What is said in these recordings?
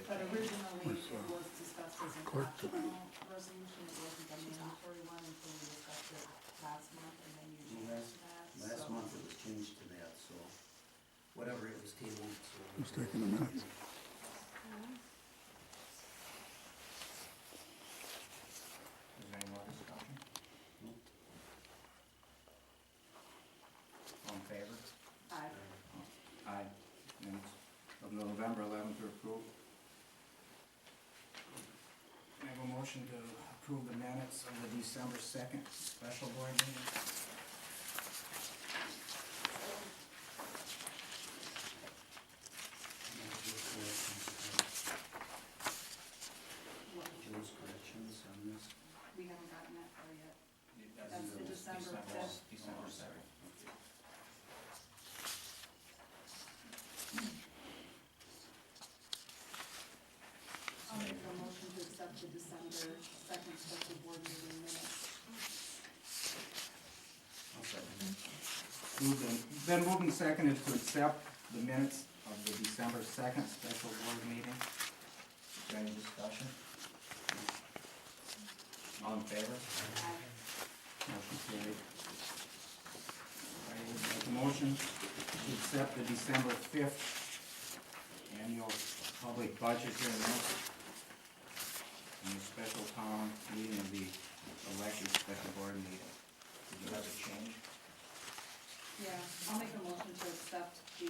But originally, it was discussed as an optional resolution, it wasn't a mandatory one until we discussed it last month, and then you changed that, so. Last month it was changed to that, so whatever, it was tabled, so. Who's taking the minutes? Is there any more discussion? Nope. All in favor? Aye. Aye. Minutes of November 11th are approved. I have a motion to approve the minutes of the December 2nd special board meeting. Joe's corrections on this. We haven't gotten that far yet. That's That's the December 5th. December 2nd. I'll make a motion to accept the December 2nd special board meeting minutes. I'll second it. Then moved and seconded to accept the minutes of the December 2nd special board meeting. Is there any discussion? All in favor? Aye. Motion carried. I would make a motion to accept the December 5th annual public budget hearing and the special town meeting of the elected special board meeting. Did you have a change? Yeah, I'll make a motion to accept the,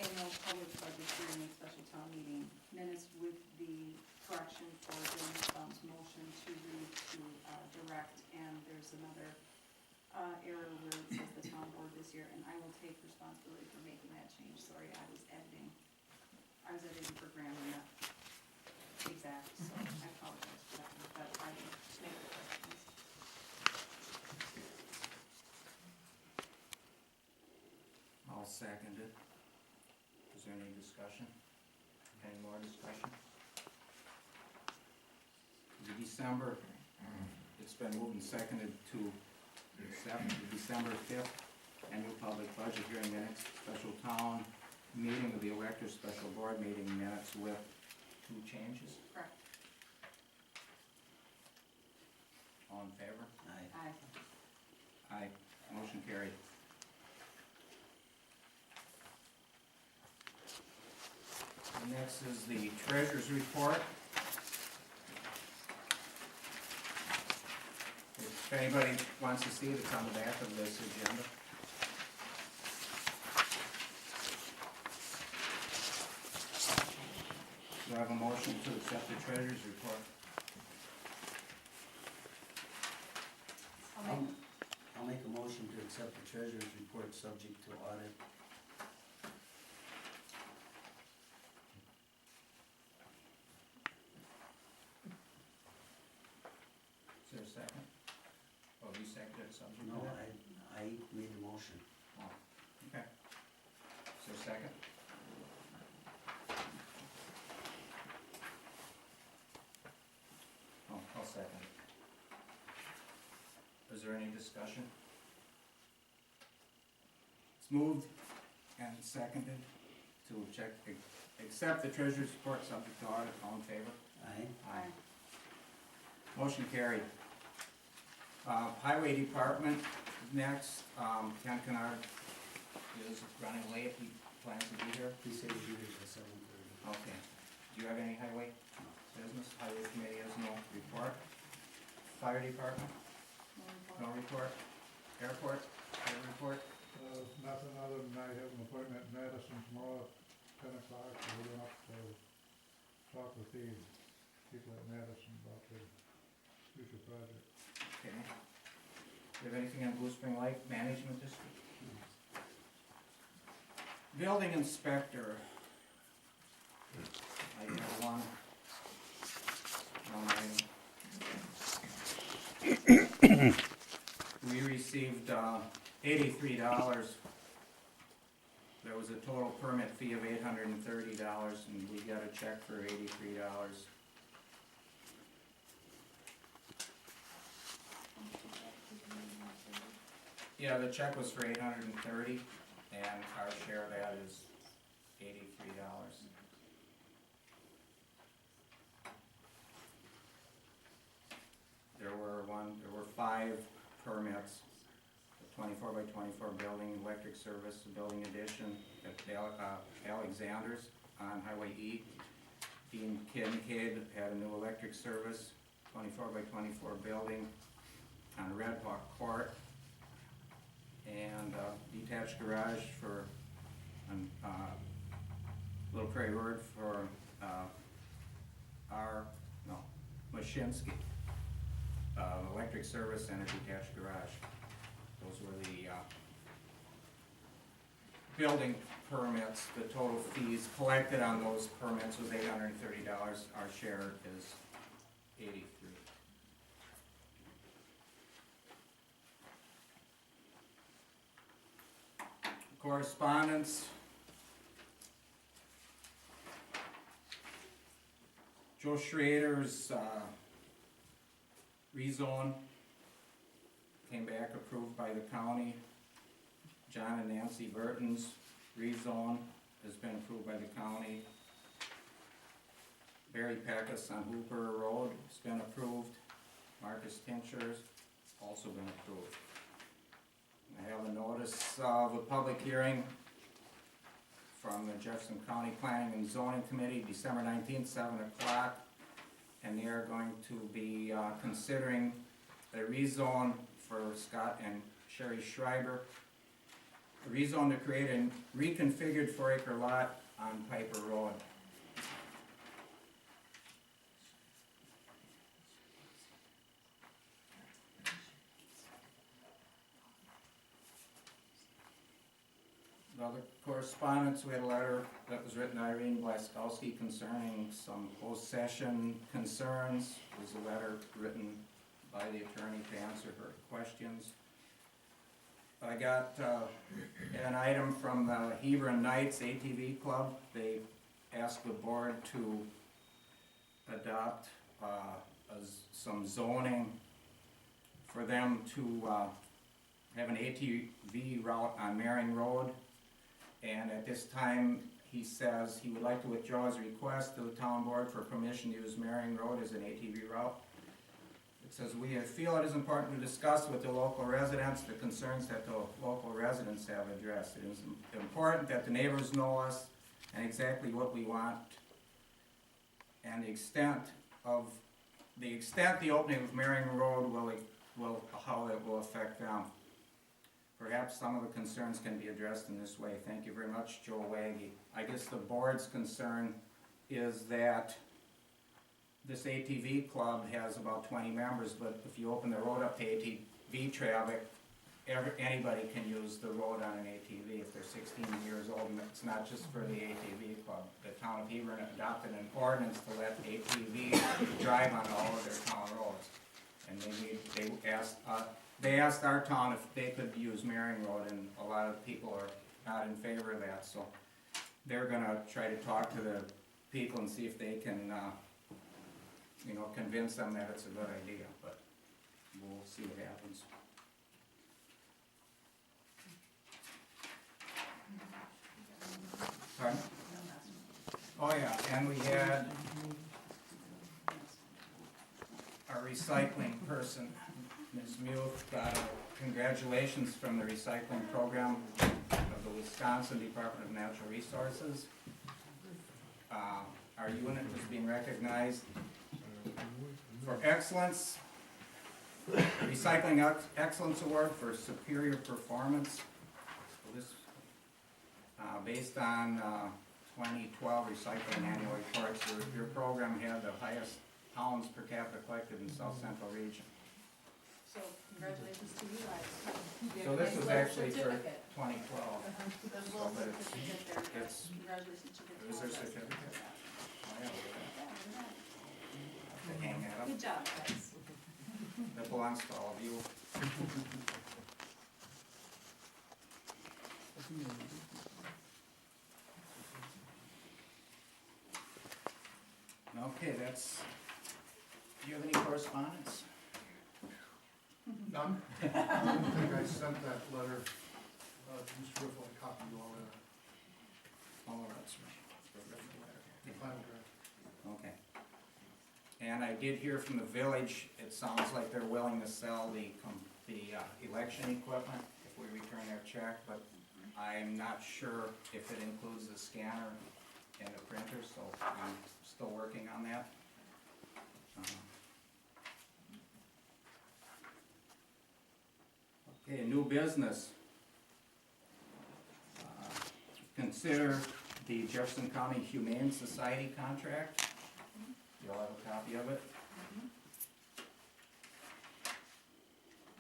annual public budget hearing and special town meeting minutes with the correction for Dylan Thumb's motion to read to, direct, and there's another, error where it says the town board this year, and I will take responsibility for making that change, sorry, I was editing for grammar, not exact, so I apologize for that, but I will make the corrections. I'll second it. Is there any discussion? Any more discussion? The December, it's been moved and seconded to accept the December 5th annual public budget hearing minutes, special town meeting of the electors special board meeting minutes with 2 changes. Correct. All in favor? Aye. Aye. Aye. Motion carried. Next is the treasurer's report. If anybody wants to see it, it's on the back of this agenda. Do I have a motion to accept the treasurer's report? I'll make, I'll make a motion to accept the treasurer's report subject to audit. Is there a second? Oh, you seconded it, subject to No, that? I made the motion. Oh, okay. Is there a second? Oh, I'll second it. Is there any discussion? It's moved and seconded to accept the treasurer's report subject to audit. All in favor? Aye. aye. Motion carried. Highway Department is next. Ken Kennard is running late. He plans to be here. He said he'd be here by 7:30. Okay. Do you have any highway business? Highway Committee has no report. Fire Department, no report. Airport, no report. Nothing other than I have an appointment in Madison tomorrow at 10 o'clock, so we're gonna have to talk with the people at Madison about the future project. Okay. Do you have anything on Blue Spring Lake Management District? Building Inspector. I have one item. We received $83. There was a total permit fee of $830, and we got a check for $83. Yeah, the check was for $830, and our share of that is $83. 5 permits. A 24 by 24 building, electric service, building addition at Alexander's on Highway E. Dean Kincaid had a new electric service, 24 by 24 building on Red Hawk Court. And detached garage for, Little Prairie Word for, Mashinsky. Electric service and a detached garage. Those were the, building permits. The total fees collected on those permits was $830. Our share is $83. Correspondence. Joe Schrader's rezone came back approved by the county. John and Nancy Burton's rezone has been approved by the county. Barry Peckus on Hooper Road has been approved. Marcus Tincher's also been approved. I have a notice of a public hearing from the Jefferson County Planning and Zoning Committee, December 19th, 7 o'clock. And they are going to be considering a rezone for Scott and Sherry Schreiber. A rezone to create a reconfigured 4-acre lot on Piper Road. Other correspondence, we had a letter that was written to Irene Blaskowski concerning some post-session concerns. It was a letter written by the attorney to answer her questions. I got an item from the Hebron Knights ATV Club. They asked the board to adopt some zoning for them to have an ATV route on Marion Road. And at this time, he says he would like to withdraw his request to the town board for permission to use Marion Road as an ATV route. It says, we feel it is important to discuss with the local residents the concerns that the local residents have addressed. It is important that the neighbors know us and exactly what we want and the extent the opening of Marion Road how it will affect them. Perhaps some of the concerns can be addressed in this way. Thank you very much, Joe Waggy. I guess the board's concern is that this ATV club has about 20 members, but if you open the road up to ATV traffic, anybody can use the road on an ATV if they're 16 years old, and it's not just for the ATV club. The town of Hebron adopted an ordinance to let ATVs drive on all of their town roads. And they asked our town if they could use Marion Road, and a lot of people are not in favor of that, so they're gonna try to talk to the people and see if they can, convince them that it's a good idea, but we'll see what happens. Pardon? Oh yeah, and we had our recycling person, Ms. Muth, got congratulations from the recycling program of the Wisconsin Department of Natural Resources. Our unit is being recognized for excellence, Recycling Excellence Award for superior performance. So this, based on 2012 recycling annual reports, your program had the highest pounds per capita collected in the South Central region. So congratulations to you guys. So this was actually for 2012. There's a little So, but it's- certificate there. it's- Congratulations to the. Is there a certificate? Oh, yeah, look at that. Have to hang that up. Good job, guys. That belongs to all of you. Okay, that's, do you have any correspondence? None? I think I sent that letter, Mr. Riffle, I copied you all in it. Oh, that's right. The final draft. Okay. And I did hear from the village, it sounds like they're willing to sell the election equipment if we return their check, but I'm not sure if it includes the scanner and the printer, so I'm still working on that. Okay, new business. Consider the Jefferson County Humane Society contract. You'll have a copy of it.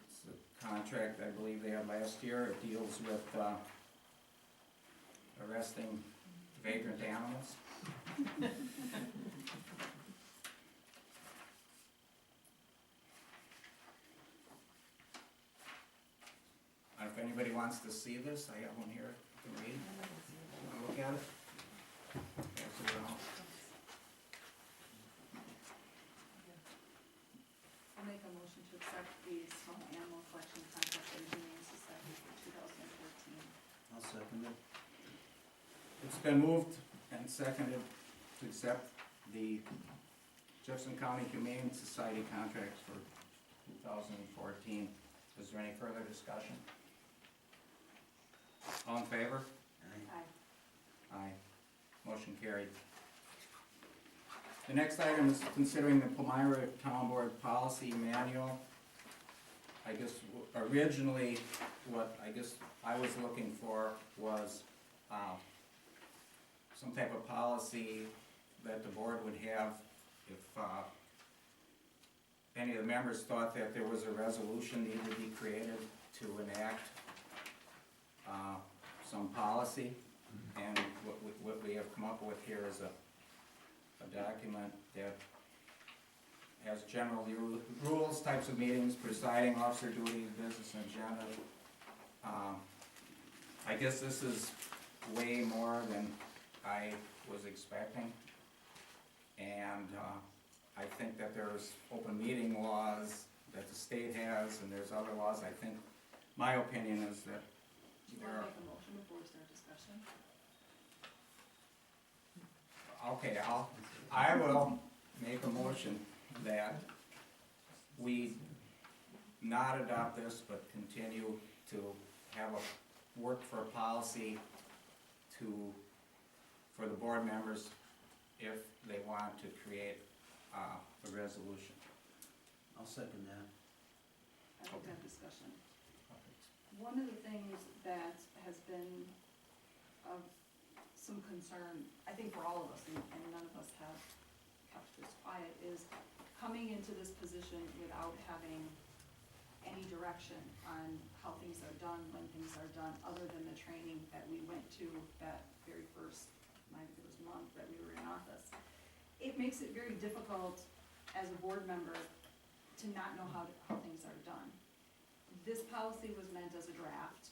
It's a contract I believe they had last year. It deals with arresting vagrant animals. If anybody wants to see this, I have one here to read. Wanna look at it? Pass it around. I'll make a motion to accept the small animal collection contract for the Humane Society for 2014. I'll second it. It's been moved and seconded to accept the Jefferson County Humane Society contracts for 2014. Is there any further discussion? All in favor? Aye. Aye. Aye. Motion carried. The next item is considering the Palmyra Town Board Policy Manual. I guess originally what I was looking for was some type of policy that the board would have if any of the members thought that there was a resolution needed to be created to enact some policy. And what we have come up with here is a document that has general rules, types of meetings, presiding officer duties, business agenda. I guess this is way more than I was expecting. And I think that there's open meeting laws that the state has, and there's other laws. I think, my opinion is that Do you want to make a motion before we start discussion? okay, I will make a motion that we not adopt this, but continue to have work for a policy for the board members if they want to create a resolution. I'll second that. I like that discussion. One of the things that has been of some concern, I think for all of us, and none of us have kept this quiet, is coming into this position without having any direction on how things are done, when things are done, other than the training that we went to that very first, month that we were in office. It makes it very difficult as a board member to not know how things are done. This policy was meant as a draft.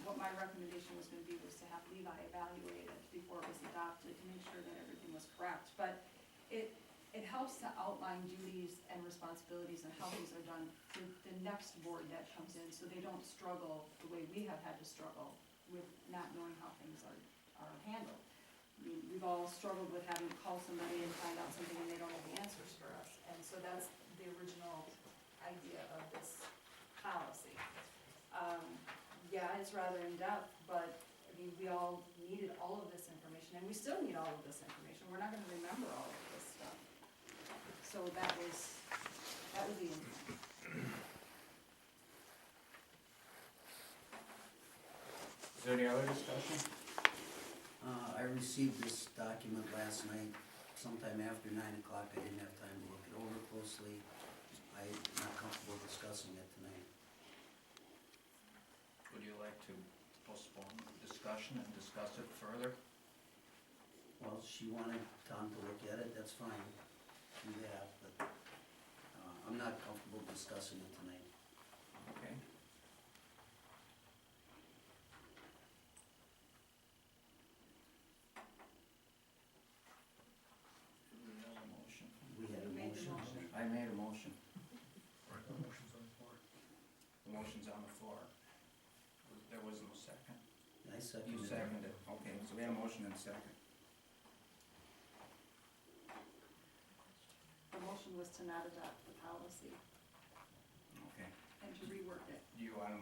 What my recommendation was gonna be was to have Levi evaluate it before it was adopted to make sure that everything was correct. But it helps to outline duties and responsibilities and how things are done for the next board that comes in, so they don't struggle the way we have had to struggle with not knowing how things are handled. I mean, we've all struggled with having to call somebody and find out something and they don't have the answers for us. And so that's the original idea of this policy. Yeah, it's rather in-depth, but, I mean, we all needed all of this information, and we still need all of this information. We're not gonna remember all of this stuff. So that was the intent. Is there any other discussion? I received this document last night, sometime after 9 o'clock. I didn't have time to look it over closely. I'm not comfortable discussing it tonight. Would you like to postpone the discussion and discuss it further? Well, she wanted Tom to look at it, that's fine, do that, but I'm not comfortable discussing it tonight. Okay. Do we have a motion? We had a You made the motion. motion. I made a motion. Right, the motion's on the floor. The motion's on the floor. There was no second. I seconded You it. seconded it. Okay, so we had a motion and a second. motion was to not adopt the policy Okay. and to rework it. Do you want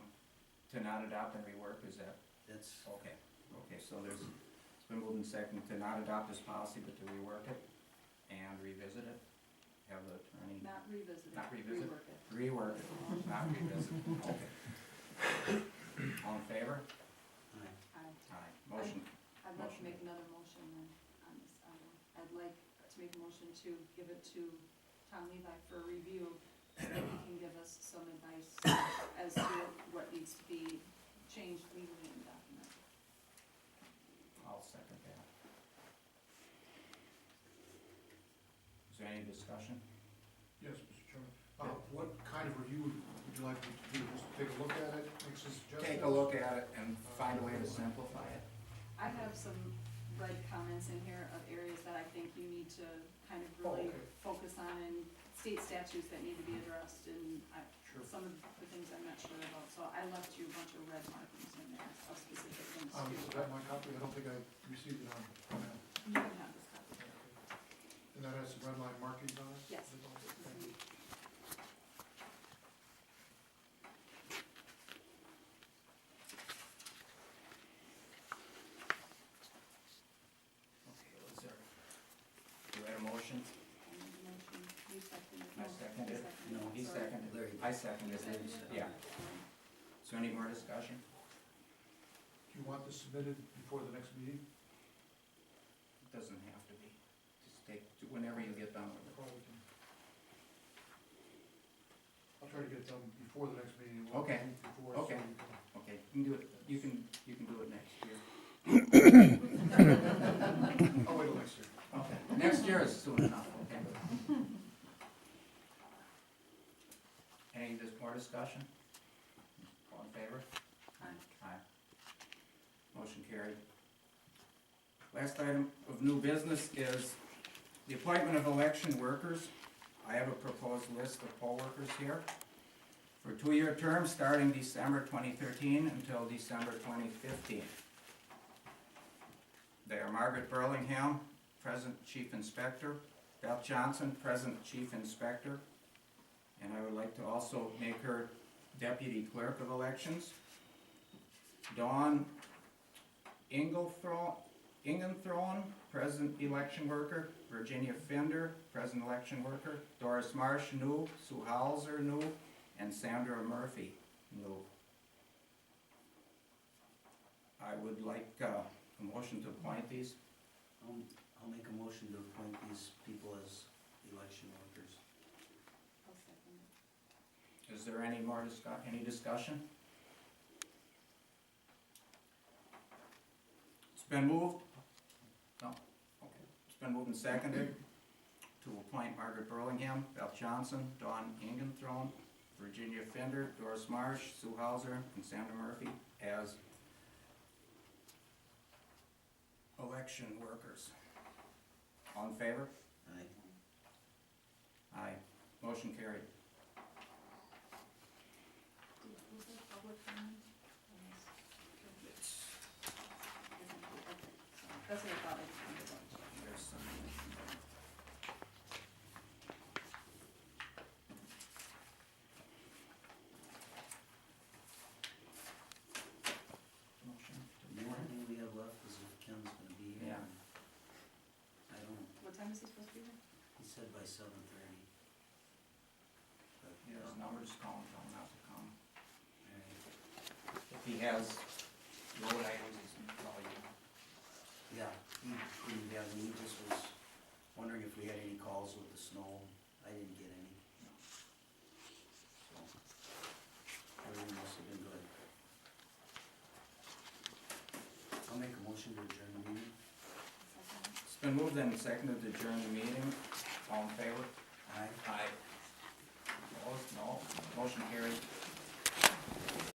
to not adopt and rework, is that, That's, okay, okay, so it's been moved and seconded to not adopt this policy, but to rework it and revisit it? Have the attorney Not revisit it. Not revisit? Rework it. rework it, not revisit, okay. All in favor? aye. Aye. Motion, I'd like to Motion. make another motion then on this item. I'd like to make a motion to give it to Tom Levi for review, so that he can give us some advice as to what needs to be changed legally in the document. I'll second that. Is there any discussion? Yes, Mr. Chairman. What kind of review would you like me to do? Just take a look at it, make some suggestions? Take a look at it and find a way to simplify it. I have some red comments in here of areas that I think you need to kind of Oh, really okay. focus on, and state statutes that need to be addressed, and Sure. some of the things I'm not sure about, so I left you a bunch of red markings in there of specific things Is too. that my copy? I don't think I received it on that. You can have this copy. And that has some red line markings on it? Yes. Okay. Okay, was there, you had a motion? I made the motion, you seconded. I seconded it. No, He sorry. seconded, Larry. I seconded it, yeah. Is there any more discussion? Do you want this submitted before the next meeting? It doesn't have to be, just take, whenever you get done with it. Probably can. I'll try to get it done before the next meeting. Okay. Before, so Okay. we can- Okay, you can do it, you can do it next year. I'll wait till next year. Okay, next year is soon enough, okay? Any more discussion? All in favor? Aye. Motion carried. Last item of new business is the appointment of election workers. I have a proposed list of poll workers here for a 2-year term starting December 2013 until December 2015. They are Margaret Burlingham, present chief inspector, Beth Johnson, present chief inspector, and I would like to also make her deputy clerk of elections. Dawn Ingenthron, present election worker, Virginia Fender, present election worker, Doris Marsh, new, Sue Hauser, new, and Sandra Murphy, new. I would like a motion to appoint these. I'll make a motion to appoint these people as election workers. I'll second it. Is there any more any discussion? It's been moved. No, okay. It's been moved and seconded to appoint Margaret Burlingham, Beth Johnson, Dawn Ingenthron, Virginia Fender, Doris Marsh, Sue Hauser, and Sandra Murphy as election workers. All in favor? Aye. Aye. Motion carried. Was there public comment? Okay, so that's what I thought, I just wanted to double check. There's some. Motion The only thing we have left is if Ken's gonna be here. Yeah. I don't, What time is he supposed to be here? he said by 7:30. But, There's numbers calling for him not to come. alright. If he has road items, he's gonna call you. Yeah, he just was wondering if we had any calls with the snow. I didn't get any. So, everything must have been good. I'll make a motion to adjourn the meeting. Second. It's been moved and seconded to adjourn the meeting. All in favor? Aye. Aye. Opposed? No. Motion carried.